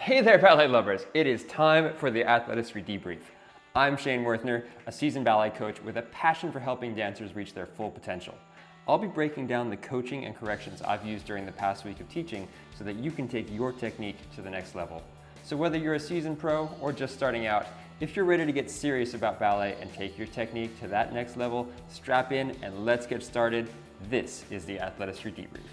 Hey there, ballet lovers! It is time for the Athletistry debrief. I'm Shane Worthner, a seasoned ballet coach with a passion for helping dancers reach their full potential. I'll be breaking down the coaching and corrections I've used during the past week of teaching so that you can take your technique to the next level. So whether you're a seasoned pro or just starting out, if you're ready to get serious about ballet and take your technique to that next level, strap in and let's get started. This is the Athletistry debrief.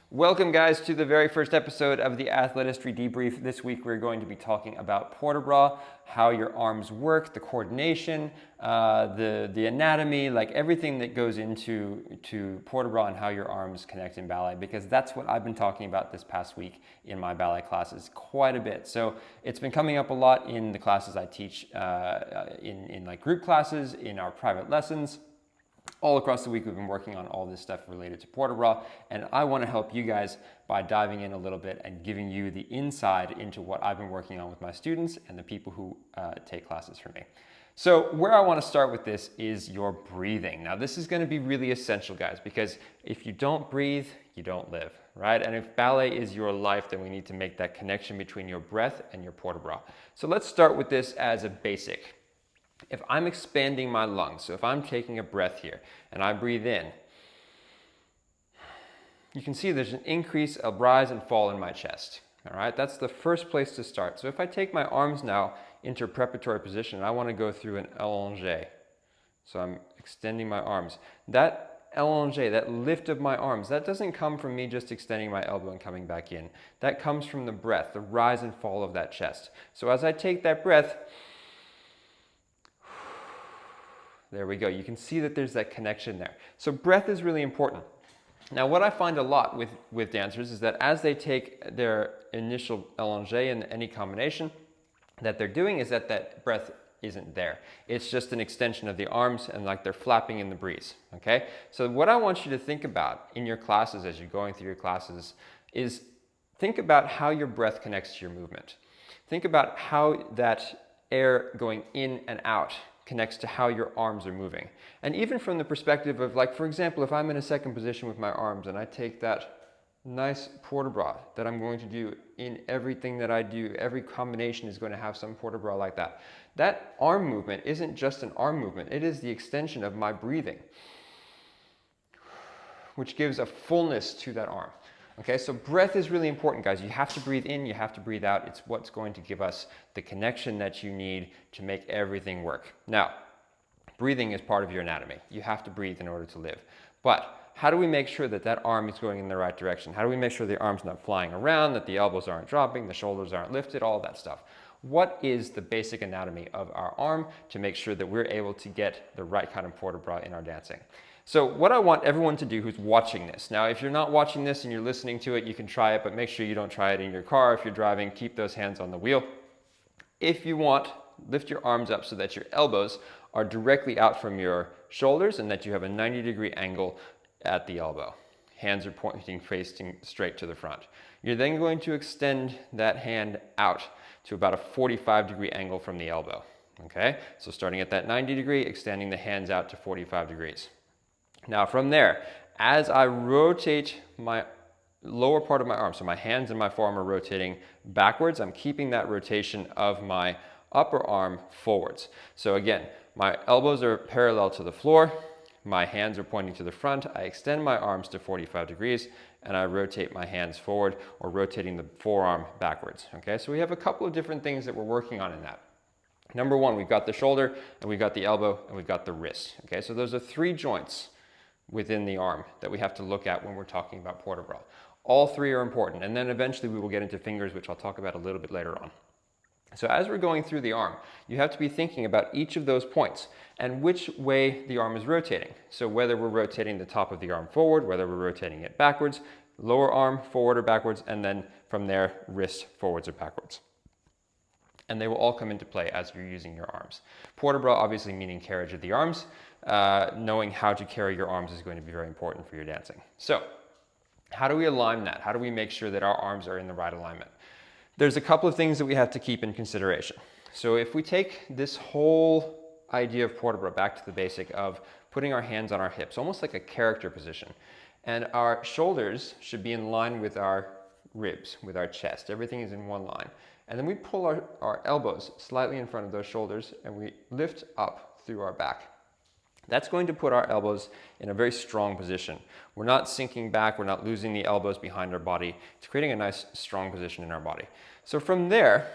Welcome guys to the very first episode of the Athletistry debrief. This week we're going to be talking about Porte, how your arms work, the coordination, the anatomy, like everything that goes into Porte and how your arms connect in ballet, because that's what I've been talking about this past week in my ballet classes quite a bit. So it's been coming up a lot in the classes I teach, in like group classes, in our private lessons. All across the week, we've been working on all this stuff related to Porte, and I want to help you guys by diving in a little bit and giving you the inside into what I've been working on with my students and the people who take classes from me. So where I want to start with this is your breathing. Now, this is going to be really essential, guys, because if you don't breathe, you don't live, right? And if ballet is your life, then we need to make that connection between your breath and your Porte. So let's start with this as a basic. If I'm expanding my lungs, so if I'm taking a breath here and I breathe in, you can see there's an increase, a rise and fall in my chest. All right, that's the first place to start. So if I take my arms now into a preparatory position and I want to go through an allongé, so I'm extending my arms, that allongé, that lift of my arms, that doesn't come from me just extending my elbow and coming back in. That comes from the breath, the rise and fall of that chest. So as I take that breath, there we go. You can see that there's that connection there. So breath is really important. Now, what I find a lot with dancers is that as they take their initial allongé in any combination, that they're doing is that breath isn't there. It's just an extension of the arms and like they're flapping in the breeze, okay? So what I want you to think about in your classes as you're going through your classes is think about how your breath connects to your movement. Think about how that air going in and out connects to how your arms are moving. And even from the perspective of, like, for example, if I'm in a second position with my arms and I take that nice Porte that I'm going to do in everything that I do, every combination is going to have some Porte like that. That arm movement isn't just an arm movement, it is the extension of my breathing, which gives a fullness to that arm. Okay, so breath is really important, guys. You have to breathe in, you have to breathe out. It's what's going to give us the connection that you need to make everything work. Now, breathing is part of your anatomy. You have to breathe in order to live. But how do we make sure that that arm is going in the right direction? How do we make sure the arm's not flying around, that the elbows aren't dropping, the shoulders aren't lifted, all that stuff? What is the basic anatomy of our arm to make sure that we're able to get the right kind of Porte in our dancing? So what I want everyone to do who's watching this, now if you're not watching this and you're listening to it, you can try it, but make sure you don't try it in your car. If you're driving, keep those hands on the wheel. If you want, lift your arms up so that your elbows are directly out from your shoulders and that you have a 90-degree angle at the elbow. Hands are pointing, facing straight to the front. You're then going to extend that hand out to about a 45-degree angle from the elbow. Okay, so starting at that 90-degree, extending the hands out to 45 degrees. Now from there, as I rotate my lower part of my arm, so my hands and my forearm are rotating backwards, I'm keeping that rotation of my upper arm forwards. So again, my elbows are parallel to the floor, my hands are pointing to the front, I extend my arms to 45 degrees, and I rotate my hands forward, or rotating the forearm backwards. Okay, so we have a couple of different things that we're working on in that. Number one, we've got the shoulder, and we've got the elbow, and we've got the wrist. Okay, so those are three joints within the arm that we have to look at when we're talking about Porte. All three are important, and then eventually we will get into fingers, which I'll talk about a little bit later on. So as we're going through the arm, you have to be thinking about each of those points and which way the arm is rotating. So whether we're rotating the top of the arm forward, whether we're rotating it backwards, lower arm forward or backwards, and then from there, wrist forwards or backwards. And they will all come into play as you're using your arms. Porte obviously meaning carriage of the arms. Knowing how to carry your arms is going to be very important for your dancing. So how do we align that? How do we make sure that our arms are in the right alignment? There's a couple of things that we have to keep in consideration. So if we take this whole idea of Porte back to the basic of putting our hands on our hips, almost like a character position, and our shoulders should be in line with our ribs, with our chest. Everything is in one line. And then we pull our elbows slightly in front of those shoulders and we lift up through our back. That's going to put our elbows in a very strong position. We're not sinking back, we're not losing the elbows behind our body. It's creating a nice strong position in our body. So from there,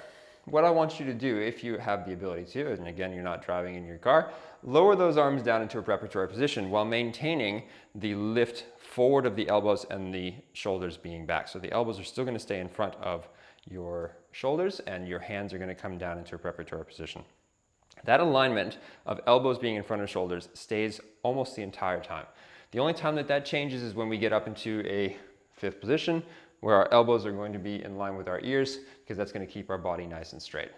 what I want you to do, if you have the ability to, and again, you're not driving in your car, lower those arms down into a preparatory position while maintaining the lift forward of the elbows and the shoulders being back. So the elbows are still going to stay in front of your shoulders and your hands are going to come down into a preparatory position. That alignment of elbows being in front of shoulders stays almost the entire time. The only time that changes is when we get up into a fifth position where our elbows are going to be in line with our ears because that's going to keep our body nice and straight.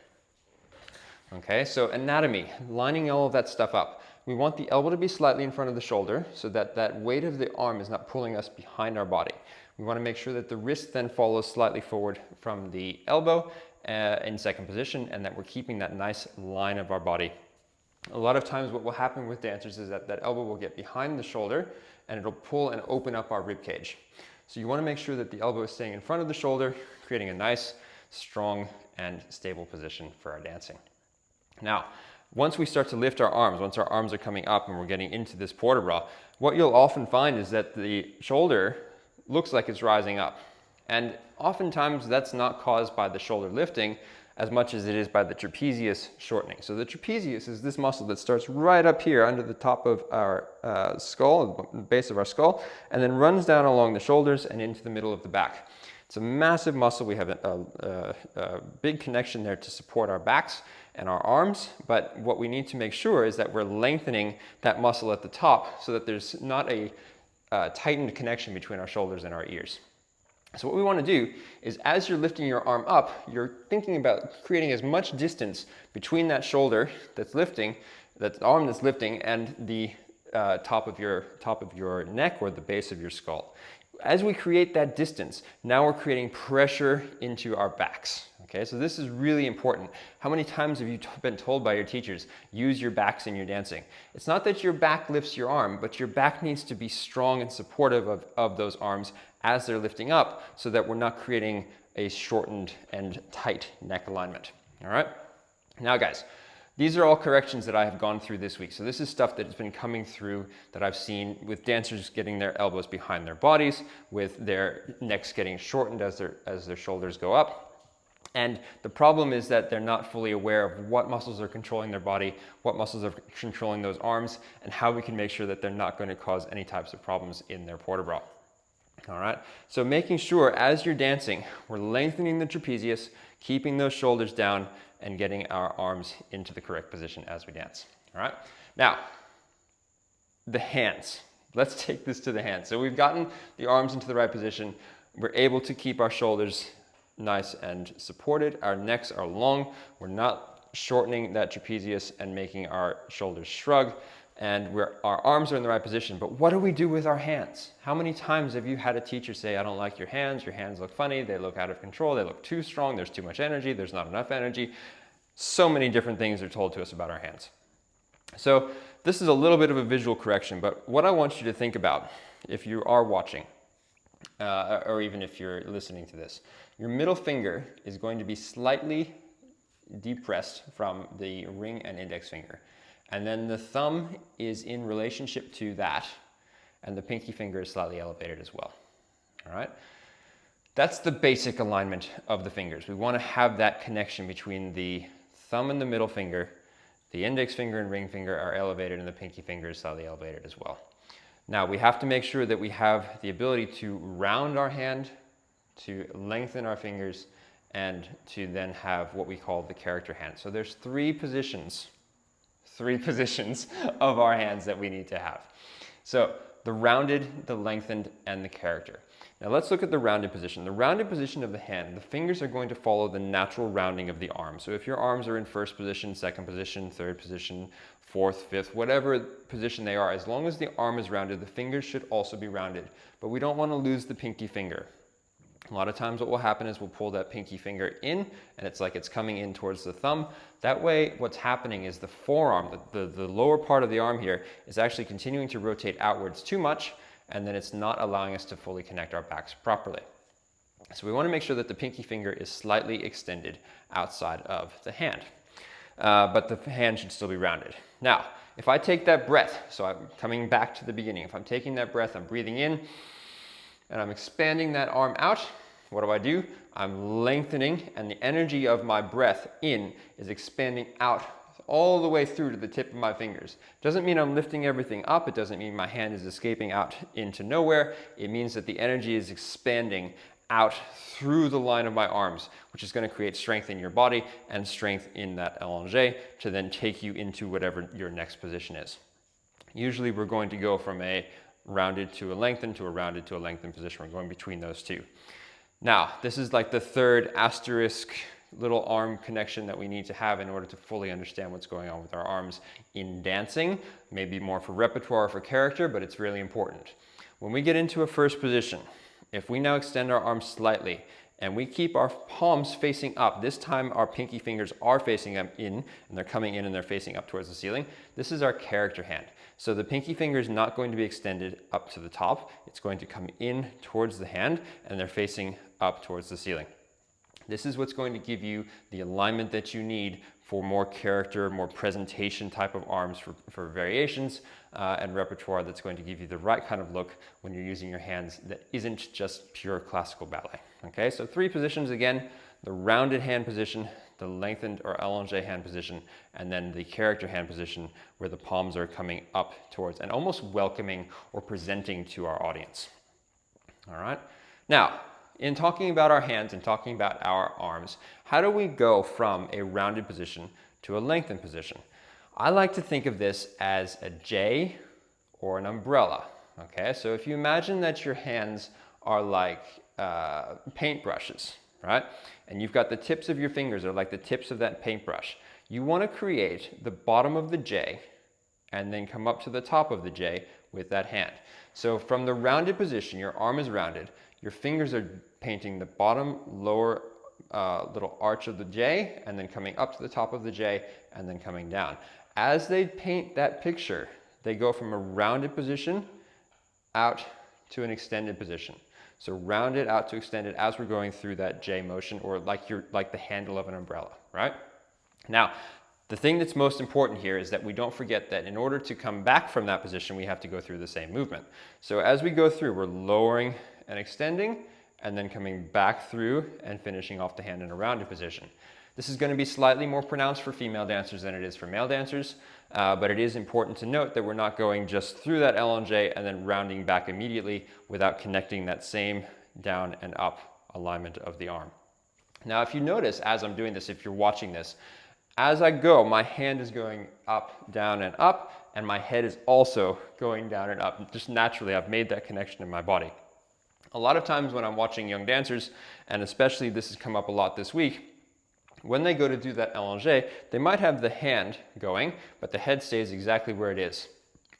Okay, so anatomy, lining all of that stuff up. We want the elbow to be slightly in front of the shoulder so that that weight of the arm is not pulling us behind our body. We want to make sure that the wrist then follows slightly forward from the elbow in second position and that we're keeping that nice line of our body. A lot of times what will happen with dancers is that that elbow will get behind the shoulder and it'll pull and open up our rib cage. So you want to make sure that the elbow is staying in front of the shoulder, creating a nice, strong, and stable position for our dancing. Now, once we start to lift our arms, once our arms are coming up and we're getting into this Porte bras, what you'll often find is that the shoulder looks like it's rising up. And oftentimes that's not caused by the shoulder lifting as much as it is by the trapezius shortening. So the trapezius is this muscle that starts right up here under the top of our skull, the base of our skull, and then runs down along the shoulders and into the middle of the back. It's a massive muscle. We have a big connection there to support our backs and our arms, but what we need to make sure is that we're lengthening that muscle at the top so that there's not a tightened connection between our shoulders and our ears. So what we want to do is as you're lifting your arm up, you're thinking about creating as much distance between that shoulder that's lifting, that arm that's lifting, and the top of your neck or the base of your skull. As we create that distance, now we're creating pressure into our backs. Okay, so this is really important. How many times have you been told by your teachers, use your backs in your dancing? It's not that your back lifts your arm, but your back needs to be strong and supportive of those arms as they're lifting up so that we're not creating a shortened and tight neck alignment. All right? Now guys, these are all corrections that I have gone through this week. So this is stuff that has been coming through that I've seen with dancers getting their elbows behind their bodies, with their necks getting shortened as their shoulders go up. And the problem is that they're not fully aware of what muscles are controlling their body, what muscles are controlling those arms, and how we can make sure that they're not going to cause any types of problems in their Porte bras. All right, so making sure as you're dancing, we're lengthening the trapezius, keeping those shoulders down, and getting our arms into the correct position as we dance. All right, now the hands. Let's take this to the hands. So we've gotten the arms into the right position. We're able to keep our shoulders nice and supported. Our necks are long. We're not shortening that trapezius and making our shoulders shrug. And our arms are in the right position. But what do we do with our hands? How many times have you had a teacher say, I don't like your hands look funny, they look out of control, they look too strong, there's too much energy, there's not enough energy. So many different things are told to us about our hands. So this is a little bit of a visual correction, but what I want you to think about if you are watching, or even if you're listening to this, your middle finger is going to be slightly depressed from the ring and index finger. And then the thumb is in relationship to that, and the pinky finger is slightly elevated as well. All right? That's the basic alignment of the fingers. We want to have that connection between the thumb and the middle finger. The index finger and ring finger are elevated, and the pinky finger is slightly elevated as well. Now, we have to make sure that we have the ability to round our hand, to lengthen our fingers, and to then have what we call the character hand. So there's three positions of our hands that we need to have. So the rounded, the lengthened, and the character. Now let's look at the rounded position. The rounded position of the hand, the fingers are going to follow the natural rounding of the arm. So if your arms are in first position, second position, third position, fourth, fifth, whatever position they are, as long as the arm is rounded, the fingers should also be rounded. But we don't want to lose the pinky finger. A lot of times what will happen is we'll pull that pinky finger in and it's like it's coming in towards the thumb. That way what's happening is the forearm, the lower part of the arm here is actually continuing to rotate outwards too much, and then it's not allowing us to fully connect our backs properly. So we want to make sure that the pinky finger is slightly extended outside of the hand, but the hand should still be rounded. Now, if I take that breath, so I'm coming back to the beginning, if I'm taking that breath, I'm breathing in, and I'm expanding that arm out, what do? I'm lengthening, and the energy of my breath in is expanding out all the way through to the tip of my fingers. Doesn't mean I'm lifting everything up. It doesn't mean my hand is escaping out into nowhere. It means that the energy is expanding out through the line of my arms, which is going to create strength in your body and strength in that allongé to then take you into whatever your next position is. Usually we're going to go from a rounded to a lengthened to a rounded to a lengthened position. We're going between those two. Now, this is like the third asterisk little arm connection that we need to have in order to fully understand what's going on with our arms in dancing. Maybe more for repertoire or for character, but it's really important. When we get into a first position, if we now extend our arms slightly and we keep our palms facing up, this time our pinky fingers are facing up in, and they're coming in and they're facing up towards the ceiling. This is our character hand. So the pinky finger is not going to be extended up to the top. It's going to come in towards the hand and they're facing up towards the ceiling. This is what's going to give you the alignment that you need for more character, more presentation type of arms for variations and repertoire that's going to give you the right kind of look when you're using your hands that isn't just pure classical ballet. Okay, so 3 positions again: the rounded hand position, the lengthened or allongé hand position, and then the character hand position where the palms are coming up towards and almost welcoming or presenting to our audience. All right, now, in talking about our hands and talking about our arms, how do we go from a rounded position to a lengthened position? I like to think of this as a J or an umbrella. Okay, so if you imagine that your hands are like paintbrushes, right? And you've got the tips of your fingers are like the tips of that paintbrush. You want to create the bottom of the J and then come up to the top of the J with that hand. So from the rounded position, your arm is rounded, your fingers are painting the bottom lower little arch of the J and then coming up to the top of the J and then coming down. As they paint that picture, they go from a rounded position out to an extended position. So rounded out to extended as we're going through that J motion, or like the handle of an umbrella, right? Now, the thing that's most important here is that we don't forget that in order to come back from that position, we have to go through the same movement. So as we go through, we're lowering and extending, and then coming back through and finishing off the hand in a rounded position. This is going to be slightly more pronounced for female dancers than it is for male dancers, but it is important to note that we're not going just through that allongé and then rounding back immediately without connecting that same down and up alignment of the arm. Now, if you notice as I'm doing this, if you're watching this, as I go, my hand is going up, down, and my head is also going down and up. Just naturally, I've made that connection in my body. A lot of times when I'm watching young dancers, and especially this has come up a lot this week, when they go to do that allongé, they might have the hand going, but the head stays exactly where it is.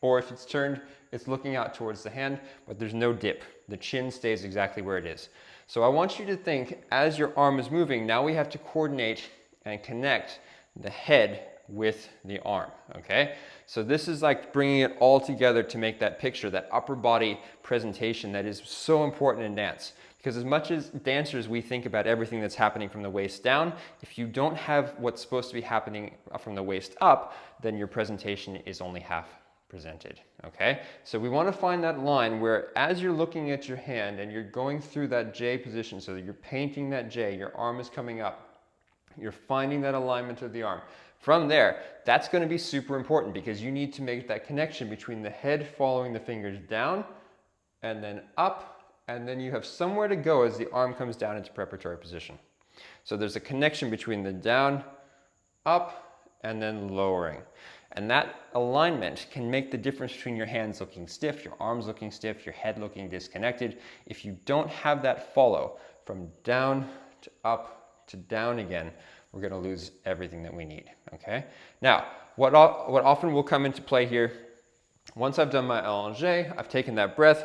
Or if it's turned, it's looking out towards the hand, but there's no dip. The chin stays exactly where it is. So I want you to think, as your arm is moving, now we have to coordinate and connect the head with the arm, okay? So this is like bringing it all together to make that picture, that upper body presentation that is so important in dance. Because as much as dancers, we think about everything that's happening from the waist down, if you don't have what's supposed to be happening from the waist up, then your presentation is only half presented, okay? So we want to find that line where as you're looking at your hand and you're going through that J position, so that you're painting that J, your arm is coming up, you're finding that alignment of the arm. From there, that's going to be super important because you need to make that connection between the head following the fingers down and then up, and then you have somewhere to go as the arm comes down into preparatory position. So there's a connection between the down, up, and then lowering. And that alignment can make the difference between your hands looking stiff, your arms looking stiff, your head looking disconnected. If you don't have that follow from down to up to down again, we're going to lose everything that we need, okay? Now, what often will come into play here, once I've done my allongé, I've taken that breath,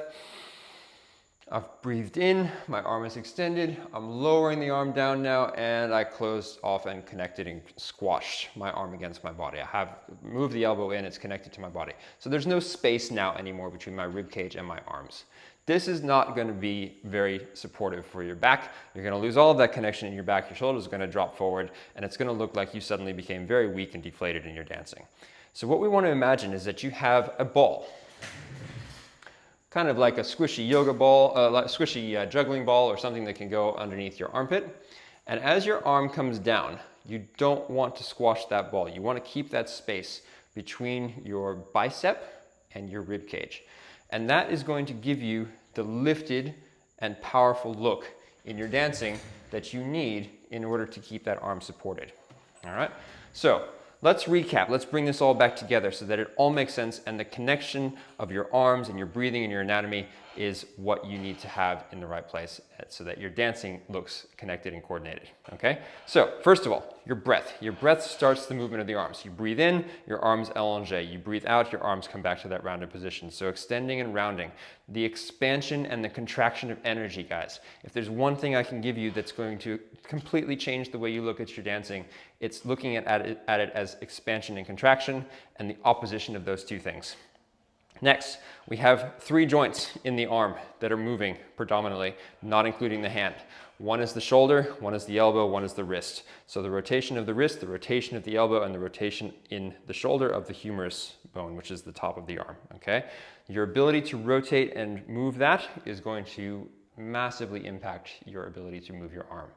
I've breathed in, my arm is extended, I'm lowering the arm down now, and I closed off and connected and squashed my arm against my body. I have moved the elbow in, it's connected to my body. So there's no space now anymore between my rib cage and my arms. This is not going to be very supportive for your back. You're going to lose all of that connection in your back. Your shoulders are going to drop forward, and it's going to look like you suddenly became very weak and deflated in your dancing. So what we want to imagine is that you have a ball, kind of like a squishy yoga ball, like a squishy juggling ball or something that can go underneath your armpit. And as your arm comes down, you don't want to squash that ball. You want to keep that space between your bicep and your rib cage. And that is going to give you the lifted and powerful look in your dancing that you need in order to keep that arm supported. All right? So let's recap. Let's bring this all back together so that it all makes sense, and the connection of your arms and your breathing and your anatomy is what you need to have in the right place so that your dancing looks connected and coordinated, okay? So first of all, your breath. Your breath starts the movement of the arms. You breathe in, your arms allongé. You breathe out, your arms come back to that rounded position. So extending and rounding. The expansion and the contraction of energy, guys. If there's one thing I can give you that's going to completely change the way you look at your dancing, it's looking at it as expansion and contraction and the opposition of those two things. Next, we have 3 joints in the arm that are moving predominantly, not including the hand. One is the shoulder, one is the elbow, one is the wrist. So the rotation of the wrist, the rotation of the elbow, and the rotation in the shoulder of the humerus bone, which is the top of the arm, okay? Your ability to rotate and move that is going to massively impact your ability to move your arm.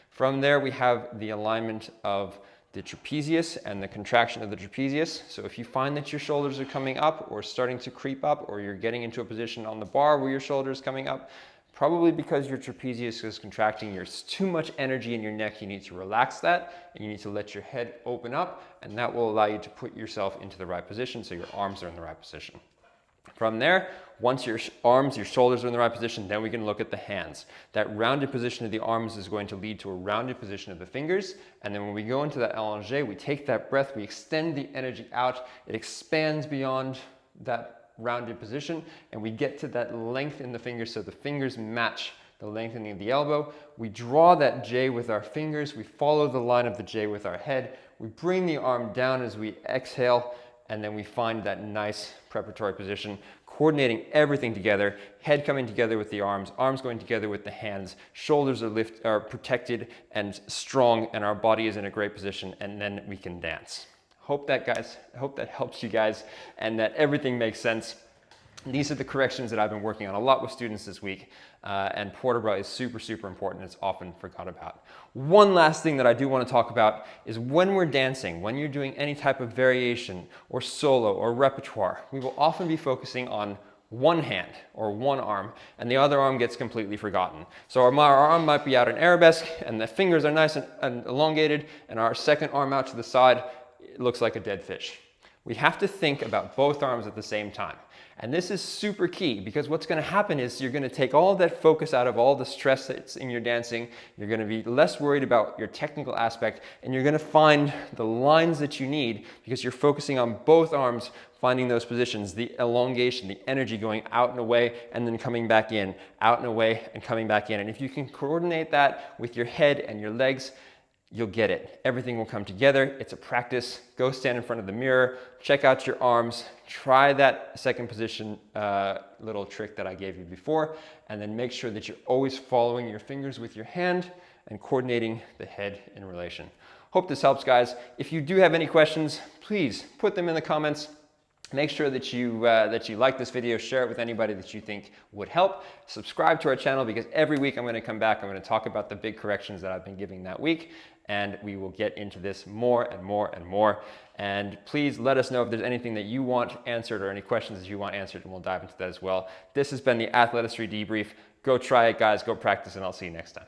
From there, we have the alignment of the trapezius and the contraction of the trapezius. So if you find that your shoulders are coming up or starting to creep up, or you're getting into a position on the bar where your shoulder is coming up, probably because your trapezius is contracting, there's too much energy in your neck. You need to relax that, and you need to let your head open up, and that will allow you to put yourself into the right position so your arms are in the right position. From there, once your arms, your shoulders are in the right position, then we can look at the hands. That rounded position of the arms is going to lead to a rounded position of the fingers. And then when we go into that allongé, we take that breath, we extend the energy out, it expands beyond that rounded position, and we get to that length in the fingers so the fingers match the lengthening of the elbow. We draw that J with our fingers, we follow the line of the J with our head, we bring the arm down as we exhale, and then we find that nice preparatory position, coordinating everything together, head coming together with the arms, arms going together with the hands, shoulders are protected and strong, and our body is in a great position, and then we can dance. Hope that helps you guys, and that everything makes sense. These are the corrections that I've been working on a lot with students this week, and Porte is super, super important. It's often forgot about. One last thing that I do want to talk about is when we're dancing, when you're doing any type of variation or solo or repertoire, we will often be focusing on one hand or one arm, and the other arm gets completely forgotten. So our arm might be out in arabesque, and the fingers are nice and elongated, and our second arm out to the side, it looks like a dead fish. We have to think about both arms at the same time. And this is super key, because what's going to happen is you're going to take all of that focus out of all the stress that's in your dancing. You're going to be less worried about your technical aspect, and you're going to find the lines that you need because you're focusing on both arms, finding those positions, the elongation, the energy going out and away and then coming back in, out and away and coming back in. And if you can coordinate that with your head and your legs, you'll get it. Everything will come together. It's a practice. Go stand in front of the mirror, check out your arms, try that second position little trick that I gave you before, and then make sure that you're always following your fingers with your hand and coordinating the head in relation. Hope this helps, guys. If you do have any questions, please put them in the comments. Make sure that you like this video, share it with anybody that you think would help. Subscribe to our channel, because every week I'm going to come back. I'm going to talk about the big corrections that I've been giving that week, and we will get into this more and more and more. And please let us know if there's anything that you want answered or any questions that you want answered, and we'll dive into that as well. This has been the Athletistry debrief. Go try it, guys. Go practice, and I'll see you next time.